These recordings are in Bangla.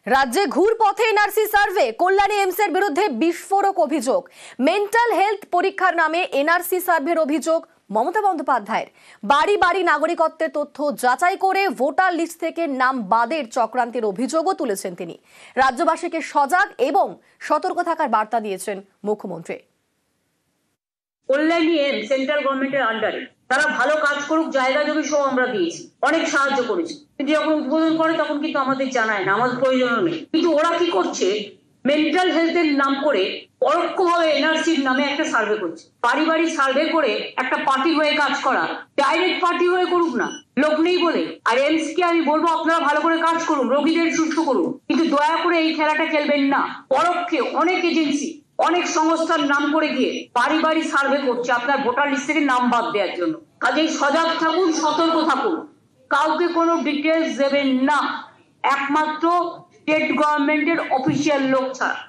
রাজ্যে ঘুরপথে এনআরসি সার্ভে, কল্যাণী এমসের বিরুদ্ধে বিস্ফোরক অভিযোগ। মেন্টাল হেলথ পরীক্ষার নামে এনআরসি সার্ভের অভিযোগ মমতা বন্দ্যোপাধ্যায়ের। বাড়ি বাড়ি নাগরিকত্বের তথ্য যাচাই করে ভোটার লিস্ট থেকে নাম বাদের চক্রান্তের অভিযোগও তুলেছেন তিনি। রাজ্যবাসীকে সজাগ এবং সতর্ক থাকার বার্তা দিয়েছেন মুখ্যমন্ত্রী। কল্যাণী এমস সেন্ট্রাল গভর্নমেন্টের আন্ডারে, তারা ভালো কাজ করুক, জায়গা জমি সহ আমরা দিয়েছি, অনেক সাহায্য করেছি, কিন্তু যখন উদ্বোধন করে তখন কিন্তু আমাদের জানায় না, আমাদের প্রয়োজনও নেই। কিন্তু ওরা কি করছে, মেন্টাল হেলথের নাম করে পরোক্ষভাবে এনআরসির নামে একটা সার্ভে করছে। বাড়ি বাড়ি সার্ভে করে একটা পার্টি হয়ে কাজ করা, ডাইরেক্ট পার্টি হয়ে করুক না, লোক নেই বলে। আর এমস কে আমি বলবো আপনারা ভালো করে কাজ করুন, রোগীদের সুস্থ করুন, কিন্তু দয়া করে এই খেলাটা খেলবেন না। পরোক্ষে অনেক এজেন্সি, অনেক সংস্থার নাম করে গিয়ে বাড়ি বাড়ি সার্ভে করছে আপনার ভোটার লিস্ট থেকে নাম বাদ দেওয়ার জন্য। কাজেই সজাগ থাকুন, সতর্ক থাকুন, কাউকে কোনো ডিটেলস দেবেন না, একমাত্র স্টেট গভর্নমেন্টের অফিসিয়াল লোক ছাড়া।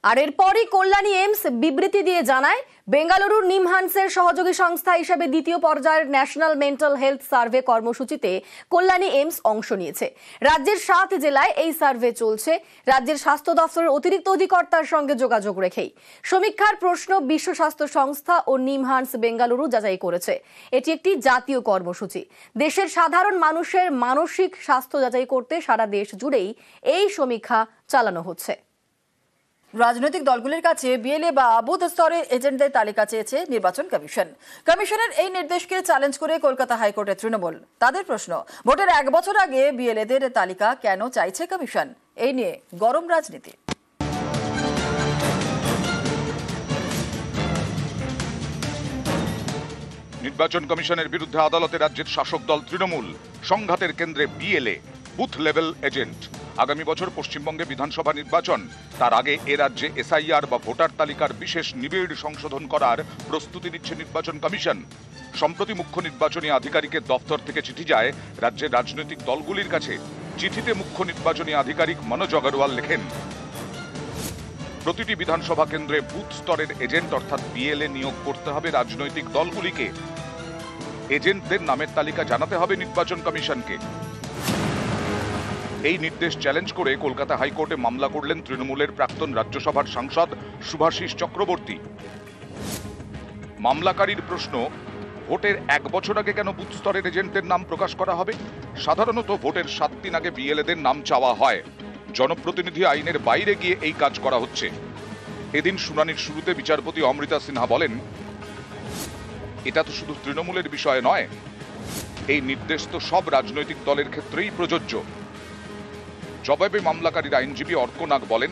আর এরপরই কল্যাণী এমস বিবৃতি দিয়ে জানায়, বেঙ্গালুরুর নিমহান্সের সহযোগী সংস্থা হিসেবে দ্বিতীয় পর্যায়ের ন্যাশনাল মেন্টাল হেলথ সার্ভে কর্মসূচিতে কল্যাণী এমস অংশ নিয়েছে। রাজ্যের 7 জেলায় এই সার্ভে চলছে। রাজ্যের স্বাস্থ্য দফতরের অতিরিক্ত অধিকর্তার সঙ্গে যোগাযোগ রেখেই সমীক্ষার প্রশ্ন বিশ্ব স্বাস্থ্য সংস্থা ও নিমহান্স বেঙ্গালুরু যাচাই করেছে। এটি একটি জাতীয় কর্মসূচি। দেশের সাধারণ মানুষের মানসিক স্বাস্থ্য যাচাই করতে সারা দেশ জুড়েই এই সমীক্ষা চালানো হচ্ছে। রাজনৈতিক দলগুলির কাছে বিএলএ বা বুথ স্তরে এজেন্টদের তালিকা চেয়েছে নির্বাচন কমিশন। কমিশনের এই নির্দেশকে চ্যালেঞ্জ করে কলকাতা হাইকোর্টের তৃণমূল। তাদের প্রশ্ন, ভোটের 1 বছর আগে বিএলএদের তালিকা কেন চাইছে কমিশন? এই নিয়ে গরম রাজনীতি। নির্বাচন কমিশনের বিরুদ্ধে আদালতে রাজ্যের শাসক দল তৃণমূল। সংঘাতের কেন্দ্রে বিএলএ, বুথ লেভেল এজেন্ট। আগামী বছর পশ্চিমবঙ্গে বিধানসভা নির্বাচন, তার আগে এ রাজ্যে এসআইআর বা ভোটার তালিকার বিশেষ নিবিড় সংশোধন করার প্রস্তুতি নিচ্ছে নির্বাচন কমিশন। সম্প্রতি মুখ্য নির্বাচনী আধিকারিকের দপ্তর থেকে চিঠি যায় রাজ্যের রাজনৈতিক দলগুলির কাছে। চিঠিতে মুখ্য নির্বাচনী আধিকারিক মনোজ আগরওয়াল লেখেন, প্রতিটি বিধানসভা কেন্দ্রে বুথ স্তরের এজেন্ট অর্থাৎ বিএলএ নিয়োগ করতে হবে রাজনৈতিক দলগুলিকে। এজেন্টদের নামের তালিকা জানাতে হবে নির্বাচন কমিশনকে। এই নির্দেশ চ্যালেঞ্জ করে কলকাতা হাইকোর্টে মামলা করলেন তৃণমূলের প্রাক্তন রাজ্যসভার সাংসদ শুভাশিস চক্রবর্তী। মামলাকারীর প্রশ্ন, ভোটের 1 বছর আগে কেন বুথ স্তরের এজেন্টদের নাম প্রকাশ করা হবে? সাধারণত ভোটের 7 দিন আগে বিএলএদের নাম চাওয়া হয়। জনপ্রতিনিধি আইনের বাইরে গিয়ে এই কাজ করা হচ্ছে। এদিন শুনানির শুরুতে বিচারপতি অমৃতা সিনহা বলেন, এটা তো শুধু তৃণমূলের বিষয় নয়, এই নির্দেশ তো সব রাজনৈতিক দলের ক্ষেত্রেই প্রযোজ্য। জবাবে মামলাকারীর আইনজীবী অর্ক নাগ বলেন,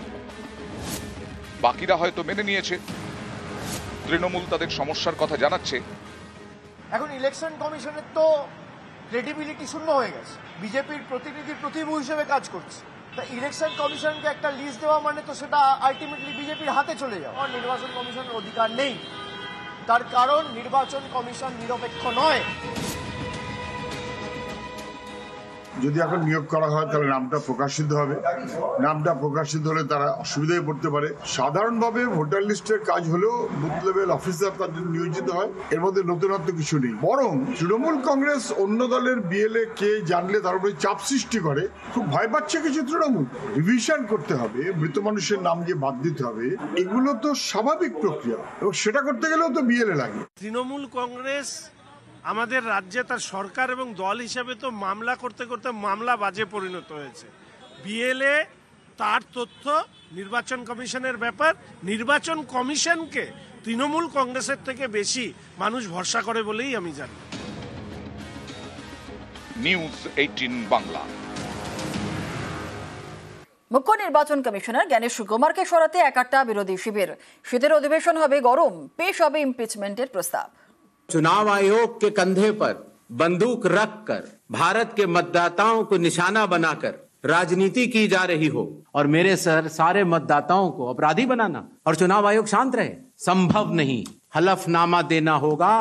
বাকিরা হয়তো মেনে নিয়েছে, তৃণমূল তাদের সমস্যার কথা জানাচ্ছে। এখন ইলেকশন কমিশনের তো ক্রেডিবিলিটি শূন্য হয়ে গেছে, বিজেপির প্রতিনিধির প্রতিভূ হিসেবে কাজ করছে। তা ইলেকশন কমিশনকে একটা লিস্ট দেওয়া মানে তো সেটা আলটিমেটলি বিজেপির হাতে চলে যাওয়া। নির্বাচন কমিশনের অধিকার নেই, তার কারণ নির্বাচন কমিশন নিরপেক্ষ নয়। যদি এখন নিয়োগ করা হয় তাহলে নামটা প্রকাশিত হবে, নামটা প্রকাশিত হলে তারা অসুবিধায় পড়তে পারে। সাধারণভাবে ভোটার লিস্টের কাজ হলেও বুথ লেভেল অফিসার তাদের নিয়োজিত হয়, এর মধ্যে নতুনত্ব কিছু নেই। বরং তৃণমূল কংগ্রেস অন্য দলের বিএলএ কে জানলে তার উপরে চাপ সৃষ্টি করে, খুব ভয় পাচ্ছে কিছু তৃণমূল। রিভিশন করতে হবে, মৃত মানুষের নাম যে বাদ দিতে হবে, এগুলো তো স্বাভাবিক প্রক্রিয়া, এবং সেটা করতে গেলেও তো বিএলএ লাগে। তৃণমূল কংগ্রেস আমাদের রাজ্যে তার সরকার এবং দল হিসেবে তো মামলা করতে করতে মামলা বাজে পরিণত হয়েছে। বিএলএ তার তথ্য নির্বাচন কমিশনের ব্যাপার। নির্বাচন কমিশনকে তৃণমূল কংগ্রেসের থেকে বেশি মানুষ ভরসা করে বলেই আমি জানি। নিউজ 18 বাংলা। মুখ্য নির্বাচন কমিশনার জ্ঞানেশ সুকুমারকে সরাতে একাট্টা বিরোধী শিবির। শীতের অধিবেশন হবে গরম, পেশ হবে ইমপিচমেন্টের প্রস্তাব। चुनाव आयोग के कंधे पर बंदूक रखकर भारत के मतदाताओं को निशाना बनाकर राजनीति की जा रही हो और मेरे सर सारे मतदाताओं को अपराधी बनाना और चुनाव आयोग शांत रहे, संभव नहीं। हलफनामा देना होगा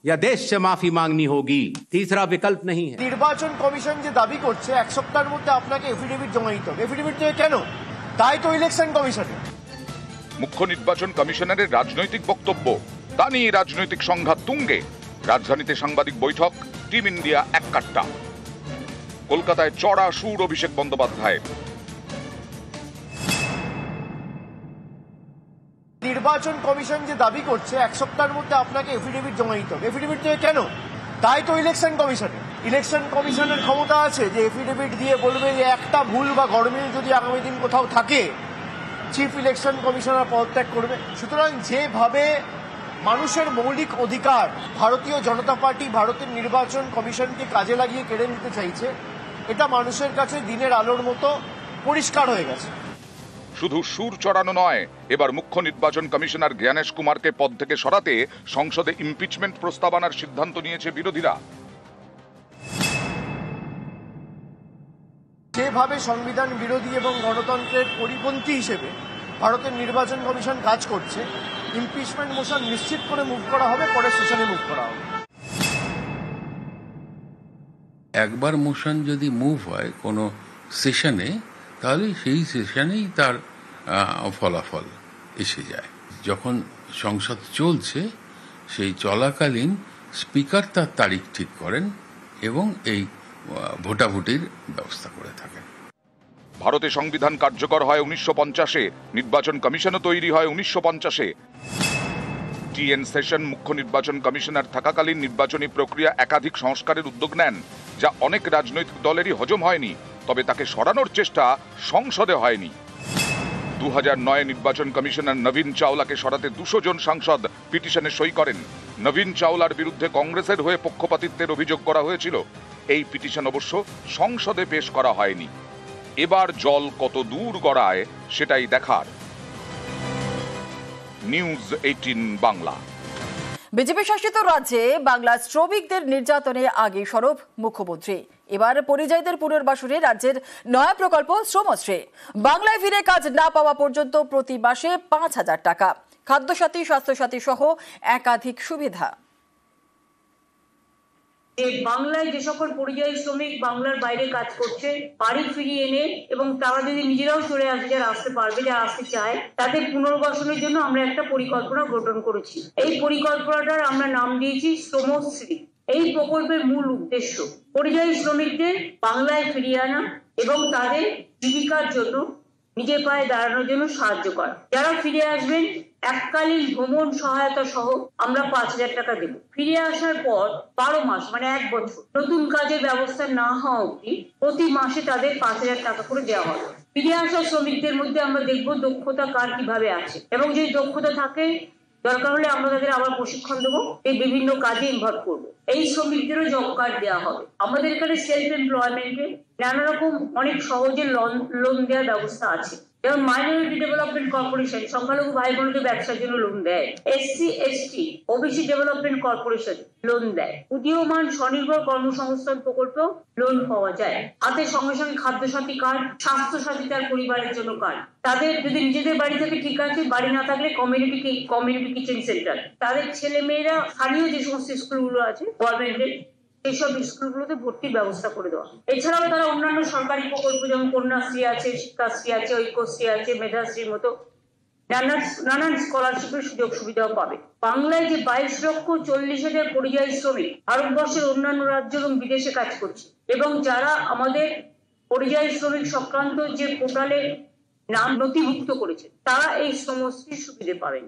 या देश से माफी मांगनी होगी, तीसरा विकल्प नहीं है। নির্বাচন কমিশন যে দাবি করছে 1 সপ্তাহের মধ্যে আপনাকে এফিডেভিট জমা দিতে হবে, এফিডেভিট দিয়ে কেন? তাই তো ইলেকশন কমিশনে। মুখ্য নির্বাচন কমিশনারের রাজনৈতিক বক্তব্য, তা নিয়ে রাজনৈতিক সংঘাত তুঙ্গে। রাজধানীতে সাংবাদিক বৈঠক, টিম ইন্ডিয়া এক কাট্টা। কলকাতায় চড়া সুর অভিষেক বন্দ্যোপাধ্যায়। নির্বাচন কমিশন যে দাবি করছে 1 সপ্তাহের মধ্যে আপনাকে এফিডেভিট জমা দিতে হবে, এফিডেভিট দেবে কেন? তাই তো ইলেকশন কমিশনের ক্ষমতা আছে যে এফিডেভিট দিয়ে বলবে যে একটা ভুল বা গরমিল যদি আগামী দিন কোথাও থাকে চিফ ইলেকশন কমিশনার পদত্যাগ করবে। সুতরাং যেভাবে মানুষের মৌলিক অধিকার ভারতীয় জনতা পার্টি ভারতের নির্বাচন কমিশনকে কাজে লাগিয়ে কেড়ে নিতে চাইছে, এটা মানুষের কাছে দিনের আলোর মতো পরিষ্কার হয়ে গেছে। শুধু সুর চড়ানো নয়, এবার মুখ্য নির্বাচন কমিশনার জ্ঞানেশ কুমারকে পদ থেকে সরাতে সংসদে ইমপিচমেন্ট প্রস্তাব আনার সিদ্ধান্ত নিয়েছে বিরোধীরা। যেভাবে সংবিধান বিরোধী এবং গণতন্ত্রের পরিপন্থী হিসেবে ভারতের নির্বাচন কমিশন কাজ করছে, ইমপিচমেন্ট মোশন নিশ্চিত করে মুভ করা হবে, পরের সেশনে মুভ করা হবে। একবার মোশন যদি মুভ হয় কোনো সেশনে, তাহলে সেই সেশনেই তার ফলাফল এসে যায়। যখন সংসদ চলছে সেই চলাকালীন স্পিকার তার তারিখ ঠিক করেন এবং এই ভোটাভুটির ব্যবস্থা করে থাকেন। ভারতে সংবিধান কার্যকর হয় 1950-এ, নির্বাচন কমিশনও তৈরি হয় 1950-এ। টিএন সেশন মুখ্য নির্বাচন কমিশনার থাকাকালীন নির্বাচনী প্রক্রিয়া একাধিক সংস্কারের উদ্যোগ নেন, যা অনেক রাজনৈতিক দলেরই হজম হয়নি, তবে তাকে সরানোর চেষ্টা সংসদে হয়নি। 2009 নির্বাচন কমিশনার নবীন চাওলাকে সরাতে 200 জন সাংসদ পিটিশনে সই করেন। নবীন চাওলার বিরুদ্ধে কংগ্রেসের হয়ে পক্ষপাতিত্বের অভিযোগ করা হয়েছিল। এই পিটিশন অবশ্য সংসদে পেশ করা হয়নি। এবার জল কত দূর গড়ায় সেটাই দেখার। নিউজ 18 বাংলা। বিজেপি শাসিত রাজ্যে বাংলা শ্রমিকদের নির্যাতনে আগে সরব মুখ্যমন্ত্রী। এবার পরিযায়ীদের পুনর্বাসনে রাজ্যের নয়া প্রকল্প শ্রমশ্রী। বাংলায় ফিরে কাজ না পাওয়া পর্যন্ত প্রতি মাসে 5,000 টাকা, খাদ্যসাথী, স্বাস্থ্যসাথী সহ একাধিক সুবিধা। বাংলায় যে সকল পরিযায়ী শ্রমিক বাংলার বাইরে কাজ করছে, বাড়ি ফিরিয়ে এনে এবং তারা যদি নিজেরাও চলে আসে, যারা আসতে পারবে, যারা আসতে চায়, তাদের পুনর্বাসনের জন্য আমরা একটা পরিকল্পনা গঠন করেছি। এই পরিকল্পনাটার আমরা নাম দিয়েছি শ্রমশ্রী। এই প্রকল্পের মূল উদ্দেশ্য পরিযায়ী শ্রমিকদের বাংলায় ফিরিয়ে আনা এবং তাদের জীবিকার জন্য নিজের পায়ে দাঁড়ানোর জন্য সাহায্য করা। যারা ফিরে আসবেন এককালীন ভ্রমণ সহায়তা সহ আমরা 5,000 টাকা দেব। ফিরে আসার পর 12 মাস মানে 1 বছর নতুন কাজের ব্যবস্থা না হওয়া অবধি প্রতি মাসে তাদের 5,000 টাকা করে দেওয়া হবে। ফিরে আসা শ্রমিকদের মধ্যে আমরা দেখব দক্ষতা কার কিভাবে আছে, এবং যদি দক্ষতা থাকে দরকার হলে আমরা তাদের আবার প্রশিক্ষণ দেবো, এই বিভিন্ন কাজে ইনভলভ করবো। এই শ্রমিকদেরও জব কার্ড দেওয়া হবে। আমাদের এখানে সেলফ এমপ্লয়মেন্টে নানা রকম অনেক সহজে লোন দেওয়ার ব্যবস্থা আছে, যেমন মাইনরিটি ডেভেলপমেন্ট কর্পোরেশন সংখ্যালঘু ভাই বোনদের ব্যবসার জন্য লোন দেয়, SC ST OBC development corporation loan দেয়, উদীয়মান স্বনির্ভর কর্মসংস্থান প্রকল্প লোন পাওয়া যায়। হাতে সঙ্গে সঙ্গে খাদ্যসাথী কার্ড, স্বাস্থ্যসাথী তার পরিবারের জন্য কার্ড। তাদের যদি নিজেদের বাড়ি থেকে ঠিক আছে, বাড়ি না থাকলে কমিউনিটি কিচেন সেন্টার। তাদের ছেলে মেয়েরা স্থানীয় যে সমস্ত স্কুলগুলো আছে গভর্নমেন্টের, এইসব স্কুলগুলোতে ভর্তির ব্যবস্থা করে দেওয়া। এছাড়াও তারা অন্যান্য সরকারি প্রকল্প যেমন কন্যাশ্রী আছে, শিক্ষাশ্রী আছে, ঐক্যশ্রী আছে, মেধাশ্রীর মতো নানান স্কলারশিপের সুযোগ সুবিধাও পাবে। বাংলায় যে 22,40,000 পরিযায়ী শ্রমিক ভারতবর্ষের অন্যান্য রাজ্য এবং বিদেশে কাজ করছে, এবং যারা আমাদের পরিযায়ী শ্রমিক সংক্রান্ত যে পোর্টালে নাম নথিভুক্ত করেছে, তারা এই সমস্ত সুবিধা পাবেন।